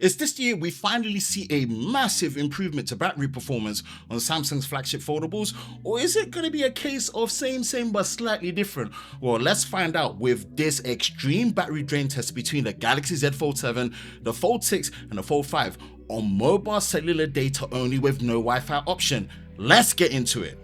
Is this year we finally see a massive improvement to battery performance on Samsung's flagship foldables, or is it going to be a case of same but slightly different? Well, let's find out with this extreme battery drain test between the Galaxy Z Fold 7, the Fold 6 and the Fold 5 on mobile cellular data only with no Wi-Fi option. Let's get into it.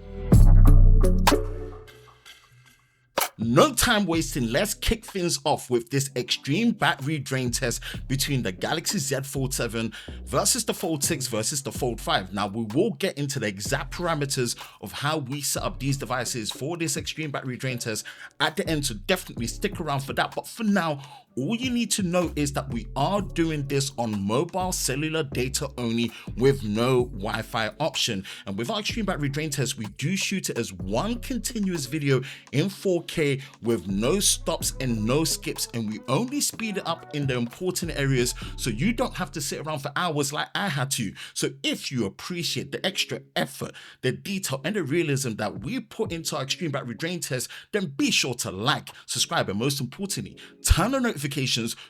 No time wasting, let's kick things off with this extreme battery drain test between the Galaxy Z Fold 7 versus the Fold 6 versus the Fold 5. Now, we will get into the exact parameters of how we set up these devices for this extreme battery drain test at the end, so definitely stick around for that. But for now, all you need to know is that we are doing this on mobile cellular data only with no Wi-Fi option. And with our extreme battery drain test, we do shoot it as one continuous video in 4K with no stops and no skips, and we only speed it up in the important areas so you don't have to sit around for hours like I had to. So if you appreciate the extra effort, the detail and the realism that we put into our extreme battery drain test, then be sure to like, subscribe, and most importantly, turn on notifications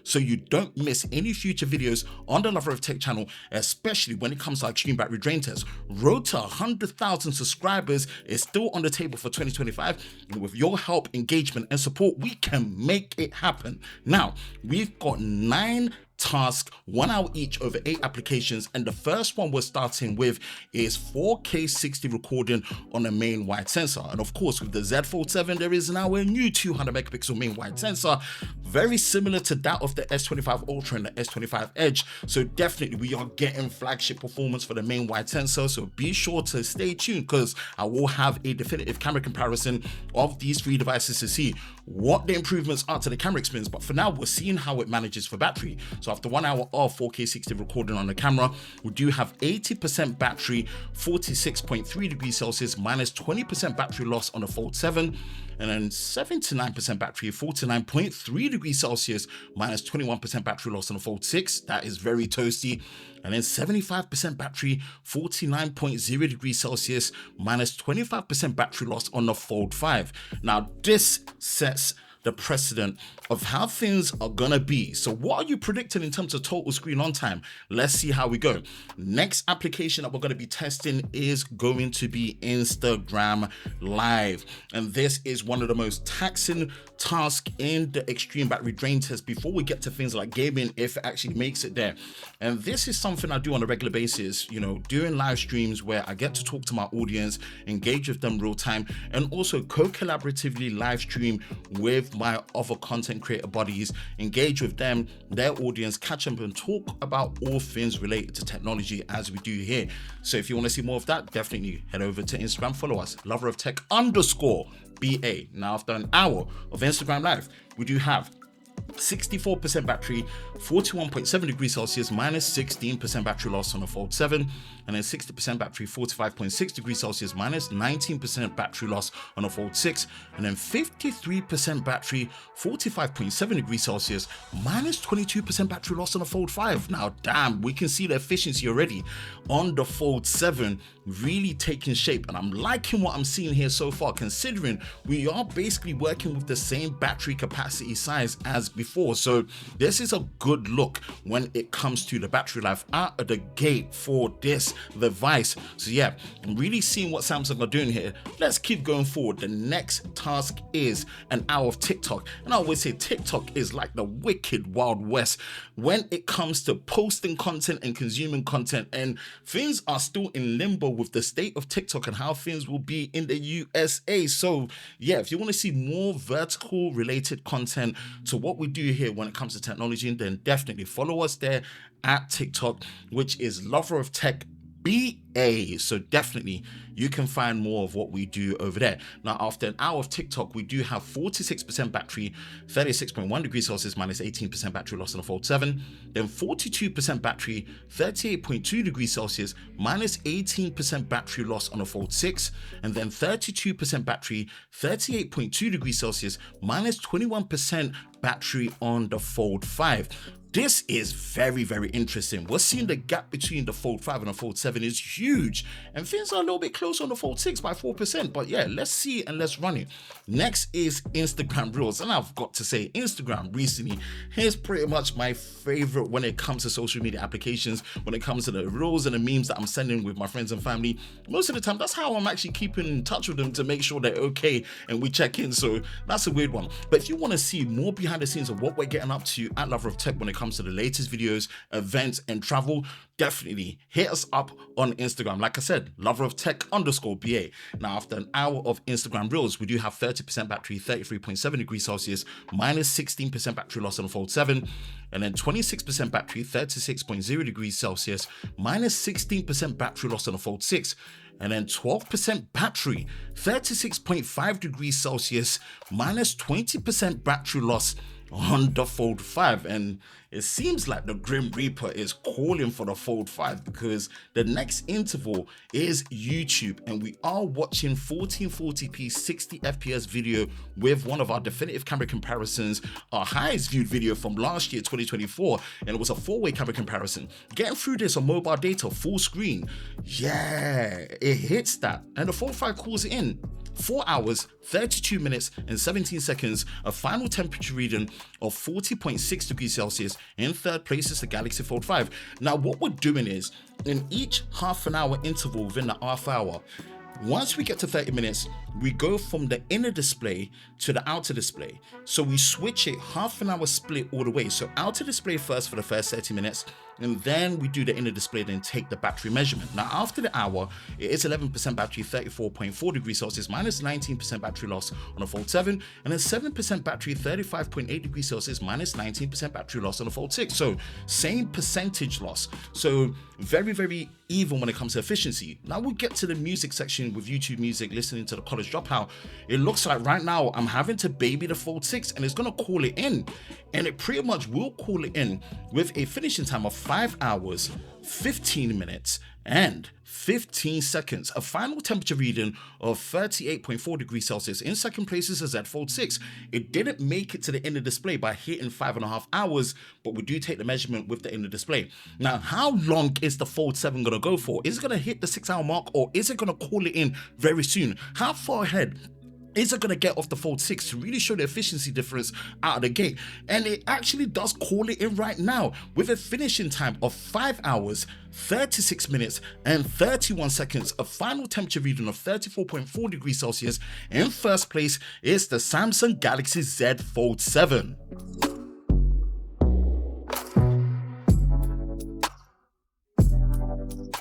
so you don't miss any future videos on the Lover of Tech channel, especially when it comes to our extreme battery drain test. Road to 100,000 subscribers is still on the table for 2025, and with your help, engagement and support, we can make it happen. Now, we've got 9 tasks, 1 hour each over 8 applications, and the first one we're starting with is 4K 60 recording on a main wide sensor. And of course, with the Z Fold 7, there is now a new 200 megapixel main wide sensor, very similar to that of the S25 Ultra and the S25 Edge. So definitely we are getting flagship performance for the main wide sensor, so be sure to stay tuned because I will have a definitive camera comparison of these 3 devices to see what the improvements are to the camera experience. But for now, we're seeing how it manages for battery. So after 1 hour of 4K 60 recording on the camera, we do have 80% battery, 46.3 degrees Celsius, minus 20% battery loss on the Fold 7, and then 79% battery, 49.3 degrees Celsius, minus 21% battery loss on the Fold 6. That is very toasty. And then 75% battery, 49.0 degrees Celsius, minus 25% battery loss on the Fold 5. Now, this sets the precedent of how things are gonna be. So what are you predicting in terms of total screen on time? Let's see how we go. Next application that we're gonna be testing is going to be Instagram Live. And this is one of the most taxing tasks in the extreme battery drain test before we get to things like gaming, if it actually makes it there. And this is something I do on a regular basis, you know, doing live streams where I get to talk to my audience, engage with them real time, and also co-collaboratively live stream with my other content creator buddies, engage with them, their audience, catch up and talk about all things related to technology as we do here. So if you want to see more of that, definitely head over to Instagram, follow us, Lover of Tech _BA. Now, after an hour of Instagram Live, we do have 64% battery, 41.7 degrees Celsius, minus 16% battery loss on the Fold 7, and then 60% battery, 45.6 degrees Celsius, minus 19% battery loss on the Fold 6, and then 53% battery, 45.7 degrees Celsius, minus 22% battery loss on the Fold 5. Now, damn, we can see the efficiency already on the Fold 7 really taking shape, and I'm liking what I'm seeing here so far, considering we are basically working with the same battery capacity size as before. So this is a good look when it comes to the battery life out of the gate for this device. So yeah, I'm really seeing what Samsung are doing here. Let's keep going forward. The next task is an hour of TikTok, and I always say TikTok is like the wicked Wild West when it comes to posting content and consuming content, and things are still in limbo with the state of TikTok and how things will be in the USA. So yeah, if you want to see more vertical related content to what we do here when it comes to technology, then definitely follow us there at TikTok, which is Lover of Tech BA. So definitely you can find more of what we do over there. Now, after an hour of TikTok, we do have 46% battery, 36.1 degrees Celsius, minus 18% battery loss on the Fold 7, then 42% battery, 38.2 degrees Celsius, minus 18% battery loss on the Fold 6, and then 32% battery, 38.2 degrees Celsius, minus 21% battery on the Fold 5. this is very, very interesting. We're seeing the gap between the Fold 5 and the Fold 7 is huge, and things are a little bit closer on the Fold 6 by 4%. But yeah, let's see and let's run it. Next is Instagram Reels, and I've got to say, Instagram recently is pretty much my favorite when it comes to social media applications, when it comes to the Reels and the memes that I'm sending with my friends and family. Most of the time, that's how I'm actually keeping in touch with them to make sure they're okay and we check in. So that's a weird one. But if you want to see more behind the scenes of what we're getting up to at Lover of Tech when it comes to the latest videos, events, and travel, definitely hit us up on Instagram. Like I said, Lover of Tech _BA. Now, after an hour of Instagram Reels, we do have 30% battery, 33.7 degrees Celsius, minus 16% battery loss on the Fold 7, and then 26% battery, 36.0 degrees Celsius, minus 16% battery loss on the Fold 6, and then 12% battery, 36.5 degrees Celsius, minus 20% battery loss on the Fold 5. And it seems like the Grim Reaper is calling for the Fold 5 because the next interval is YouTube, and we are watching 1440p 60 FPS video with one of our definitive camera comparisons, our highest viewed video from last year 2024, and it was a 4-way camera comparison. Getting through this on mobile data full screen, yeah, it hits that, and the Fold 5 calls it in. 4 hours, 32 minutes, and 17 seconds, a final temperature reading of 40.6 degrees Celsius. In third place is the Galaxy Fold 5. Now, what we're doing is, in each half an hour interval within the half hour, once we get to 30 minutes, we go from the inner display to the outer display. So we switch it half an hour split all the way. So outer display first for the first 30 minutes, and then we do the inner display, then take the battery measurement. Now, after the hour, it is 11% battery, 34.4 degrees Celsius, minus 19% battery loss on the Fold 7, and then 7% battery, 35.8 degrees Celsius, minus 19% battery loss on the Fold 6. So same percentage loss. So very, very even when it comes to efficiency. Now we'll get to the music section with YouTube Music, listening to the College Dropout. It looks like right now I'm having to baby the Fold 6, and it's gonna call it in. And it pretty much will call it in with a finishing time of 5 hours, 15 minutes, and 15 seconds. A final temperature reading of 38.4 degrees Celsius. In second place is the Z Fold 6. It didn't make it to the inner display by hitting 5.5 hours, but we do take the measurement with the inner display. Now, how long is the Fold 7 gonna go for? Is it gonna hit the 6 hour mark, or is it gonna call it in very soon? How far ahead is it going to get off the Fold 6 to really show the efficiency difference out of the gate? And it actually does call it in right now with a finishing time of 5 hours, 36 minutes, and 31 seconds, a final temperature reading of 34.4 degrees Celsius. In first place is the Samsung Galaxy Z Fold 7.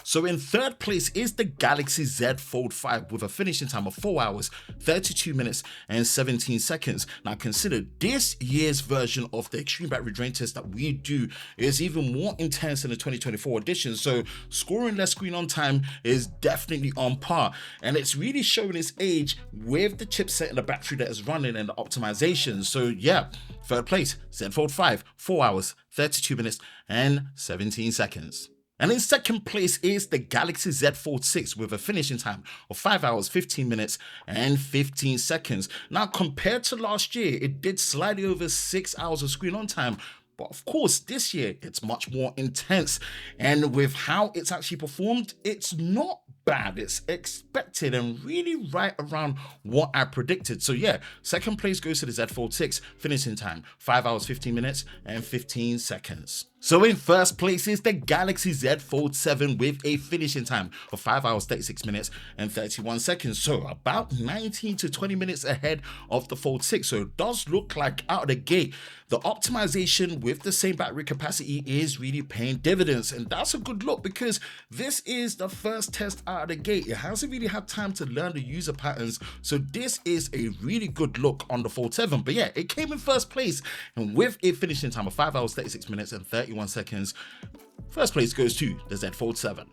So in third place is the Galaxy Z Fold 5 with a finishing time of 4 hours, 32 minutes, and 17 seconds. Now consider this year's version of the extreme battery drain test that we do is even more intense than the 2024 edition. So scoring less screen on time is definitely on par. And it's really showing its age with the chipset and the battery that is running and the optimization. So yeah, third place, Z Fold 5, 4 hours, 32 minutes, and 17 seconds. And in second place is the Galaxy Z Fold 6 with a finishing time of 5 hours, 15 minutes, and 15 seconds. Now, compared to last year, it did slightly over 6 hours of screen on time. But of course, this year, it's much more intense. And with how it's actually performed, it's not bad. It's expected and really right around what I predicted. So yeah, second place goes to the Z Fold 6, finishing time 5 hours, 15 minutes, and 15 seconds. So in first place is the Galaxy Z Fold 7 with a finishing time of 5 hours, 36 minutes, and 31 seconds. So about 19 to 20 minutes ahead of the Fold 6. So it does look like out of the gate, the optimization with the same battery capacity is really paying dividends. And that's a good look because this is the first test out of the gate. It hasn't really had time to learn the user patterns. So this is a really good look on the Fold 7. But yeah, it came in first place and with a finishing time of 5 hours, 36 minutes, and 31 seconds. First place goes to the Z Fold 7.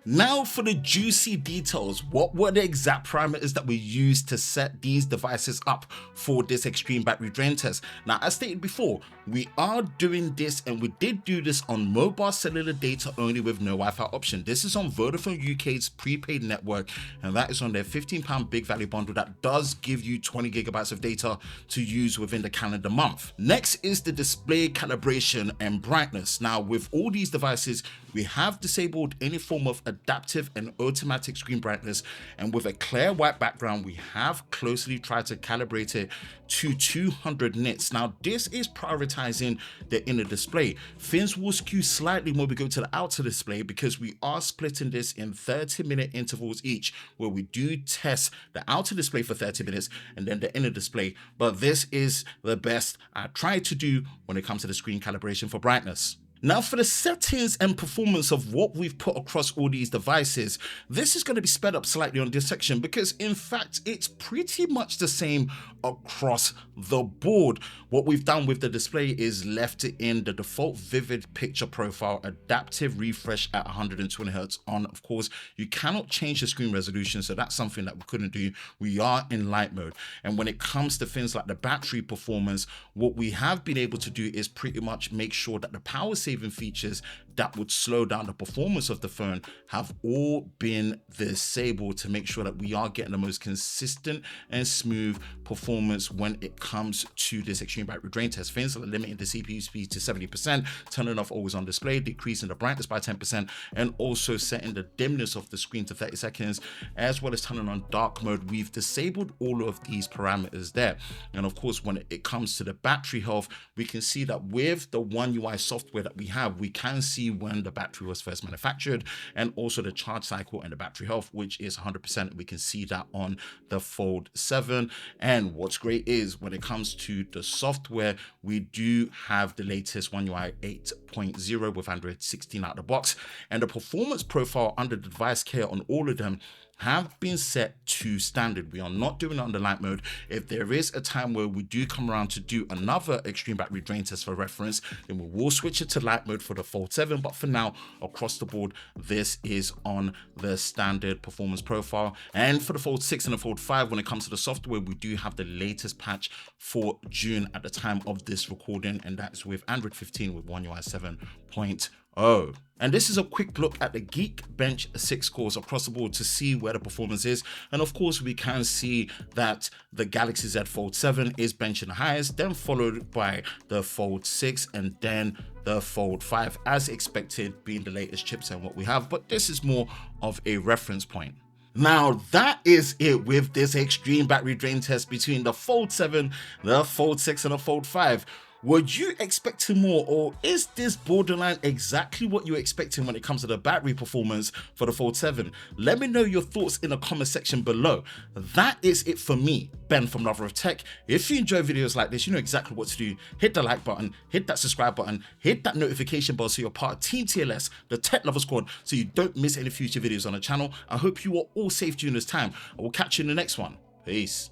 Now for the juicy details. What were the exact parameters that we used to set these devices up for this extreme battery drain test? Now, as stated before, we are doing this, and we did do this on mobile cellular data only with no Wi-Fi option. This is on Vodafone UK's prepaid network, and that is on their £15 big value bundle that does give you 20 gigabytes of data to use within the calendar month. Next is the display calibration and brightness. Now, with all these devices, we have disabled any form of adaptive and automatic screen brightness, and with a clear white background, we have closely tried to calibrate it to 200 nits. Now, this is prioritizing the inner display. Things will skew slightly when we go to the outer display because we are splitting this in 30-minute intervals each, where we do test the outer display for 30 minutes and then the inner display. But this is the best I try to do when it comes to the screen calibration for brightness. Now for the settings and performance of what we've put across all these devices, this is going to be sped up slightly on this section because in fact it's pretty much the same across the board. What we've done with the display is left it in the default vivid picture profile, adaptive refresh at 120 Hz on. Of course, you cannot change the screen resolution, so that's something that we couldn't do. We are in light mode. And when it comes to things like the battery performance, what we have been able to do is pretty much make sure that the power saving features that would slow down the performance of the phone have all been disabled to make sure that we are getting the most consistent and smooth performance when it comes to this extreme battery drain test. Things like limiting the CPU speed to 70%, turning off always on display, decreasing the brightness by 10%, and also setting the dimness of the screen to 30 seconds, as well as turning on dark mode. We've disabled all of these parameters there. And of course, when it comes to the battery health, we can see that with the One UI software that we have, we can see when the battery was first manufactured, and also the charge cycle and the battery health, which is 100%. We can see that on the Fold 7. And what's great is when it comes to the software, we do have the latest One UI 8.0 with Android 16 out of the box, and the performance profile under the device care on all of them have been set to standard. We are not doing it on the light mode. If there is a time where we do come around to do another extreme battery drain test for reference, then we will switch it to light mode for the Fold 7. But for now, across the board, this is on the standard performance profile. And for the Fold 6 and the Fold 5, when it comes to the software, we do have the latest patch for June at the time of this recording, and that's with Android 15 with One UI 7.0. And this is a quick look at the Geekbench 6 scores across the board to see where the performance is. And of course, we can see that the Galaxy Z Fold 7 is benching the highest, then followed by the Fold 6 and then the Fold 5, as expected, being the latest chipset and what we have. But this is more of a reference point. Now that is it with this extreme battery drain test between the Fold 7, the Fold 6 and the Fold 5. Were you expecting more, or is this borderline exactly what you're expecting when it comes to the battery performance for the Fold 7? Let me know your thoughts in the comment section below. That is it for me, Ben from Lover of Tech. If you enjoy videos like this, you know exactly what to do. Hit the like button, hit that subscribe button, hit that notification bell so you're part of Team TLS, the Tech Lover Squad, so you don't miss any future videos on the channel. I hope you are all safe during this time. I will catch you in the next one. Peace.